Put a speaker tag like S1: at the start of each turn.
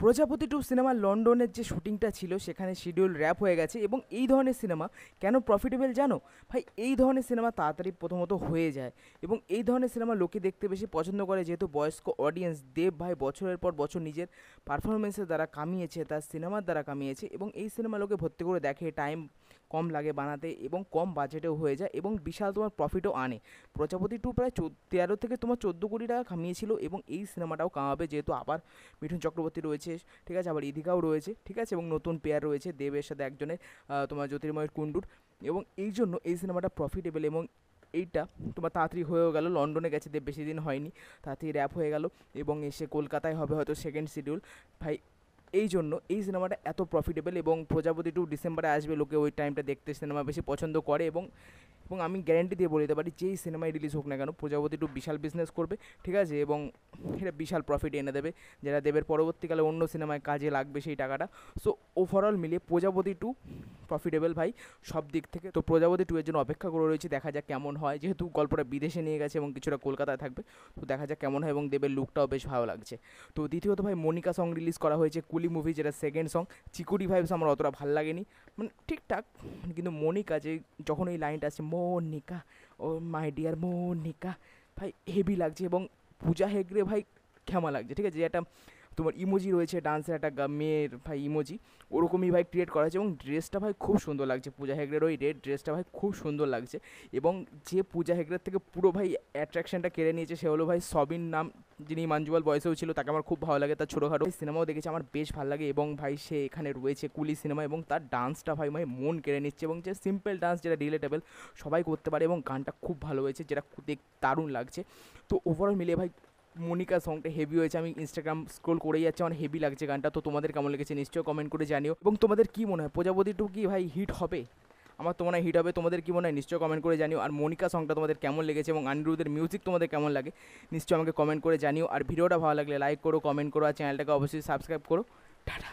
S1: প্রজাপতি two cinema লন্ডনের যে শুটিংটা ছিল সেখানে শিডিউল র্যাপ হয়ে গেছে, এবং এই ধরনের সিনেমা কেন প্রফিটেবল জানো ভাই? এই ধরনের সিনেমা তাড়াতাড়ি প্রথমত হয়ে যায়, এবং এই ধরনের সিনেমা লোকে দেখতে বেশি পছন্দ করে, যেহেতু বয়স্ক অডিয়েন্স। দেব ভাই বছরের পর বছর নিজের পারফরমেন্সের দ্বারা কামিয়েছে, তার সিনেমার দ্বারা কামিয়েছে, এবং এই সিনেমা লোকে ভর্তি করে দেখে। টাইম কম লাগে বানাতে এবং কম বাজেটেও হয়ে যায় এবং বিশাল তোমার প্রফিটও আনে। প্রজাপতি টু প্রায় 13 থেকে তোমার 14 কোটি টাকা কামিয়েছিল, এবং এই সিনেমাটাও কামাবে, যেহেতু আবার মিঠুন চক্রবর্তী রয়েছে, ঠিক আছে, আবার ইদিকাও রয়েছে, ঠিক আছে, এবং নতুন পেয়ার রয়েছে দেবের সাথে একজনের, তোমার জ্যোতির্ময় কুণ্ডুর, এবং এই জন্য এই সিনেমাটা প্রফিটেবল। এবং এইটা তোমার তাড়াতাড়ি হয়েও গেল, লন্ডনে গেছে দেব, বেশি দিন হয়নি, তাড়াতাড়ি র্যাপ হয়ে গেল, এবং এসে কলকাতায় হবে হয়তো সেকেন্ড শিডিউল। ভাই এই জন্য এই সিনেমাটা এত প্রফিটেবল, এবং প্রজাপতি টু ডিসেম্বরে আসবে, লোকে ওই টাইমটা দেখতে সিনেমা বেশি পছন্দ করে, এবং এবং আমি গ্যারেন্টি দিয়ে বলে দিতে পারি যেই সিনেমায় রিলিজ হোক না কেন, প্রজাপতি টু বিশাল বিজনেস করবে, ঠিক আছে, এবং এটা বিশাল প্রফিট এনে দেবে, যেটা দেবের পরবর্তীকালে অন্য সিনেমায় কাজে লাগবে সেই টাকাটা। সো ওভারঅল মিলিয়ে প্রজাপতি টু প্রফিটেবল ভাই সব দিক থেকে। তো প্রজাপতি টু এর জন্য অপেক্ষা করে রয়েছে, দেখা যাক কেমন হয়, যেহেতু গল্পটা বিদেশে নিয়ে গেছে এবং কিছুটা কলকাতায় থাকবে, তো দেখা যাক কেমন হয়, এবং দেবের লুকটাও বেশ ভালো লাগছে। তো দ্বিতীয়ত ভাই মনিকা সং রিলিজ করা হয়েছে, কুলি মুভি, যেটা সেকেন্ড সং। চিকুরি ভাইবস আমার অতটা ভালো লাগেনি, মানে ঠিকঠাক, কিন্তু মনিকা যে যখন এই লাইনটা আছে, মনিকা ও মাই ডিয়ার মনিকা, ভাই হেভি লাগছে, এবং পূজা হেগড়ে ভাই ক্ষমা লাগছে, ঠিক আছে, যে একটা তোমার ইমোজি রয়েছে ডান্সের, একটা মেয়ের ভাই ইমোজি, ওরকমই ভাই ক্রিয়েট করা হয়েছে, এবং ড্রেসটা ভাই খুব সুন্দর লাগছে, পূজা হেগড়ের ওই রেড ড্রেসটা ভাই খুব সুন্দর লাগছে। এবং যে পূজা হেগড়ের থেকে পুরো ভাই অ্যাট্রাকশনটা কেড়ে নিয়েছে সে হলো ভাই সবিন নাম, যিনি মাঞ্জুয়াল বয়সেও ছিল, তাকে আমার খুব ভালো লাগে, তার ছোটোখাটো সিনেমাও দেখেছি, আমার বেশ ভালো লাগে, এবং ভাই সে এখানে রয়েছে কুলি সিনেমা, এবং তার ডান্সটা ভাই ভাই মন কেড়ে নিচ্ছে, এবং যে সিম্পল ডান্স যেটা রিলেটেবল সবাই করতে পারে, এবং গানটা খুব ভালো হয়েছে, যেটা দেখ দারুণ লাগছে। তো ওভারঅল মিলিয়ে ভাই মনিকা সংটা হেভি হয়েছে, আমি ইনস্টাগ্রাম স্ক্রোল করেই যাচ্ছি, আমার হেভি লাগছে গানটা। তো তোমাদের কেমন লেগেছে নিশ্চয়ই কমেন্ট করে জানিও, এবং তোমাদের কী মনে হয় প্রজাপতি টু কি ভাই হিট হবে? আমার তো মনে হয় হিট হবে, তোমাদের কী মনে হয় নিশ্চয়ই কমেন্ট করে জানিও। আর মনিকা সংটা তোমাদের কেমন লেগেছে এবং অনিরুদ্ধের মিউজিক তোমাদের কেমন লাগে নিশ্চয়ই আমাকে কমেন্ট করে জানিও। আর ভিডিওটা ভালো লাগলে লাইক করো, কমেন্ট করো, আর চ্যানেলটাকে অবশ্যই সাবস্ক্রাইব করো। টাটা।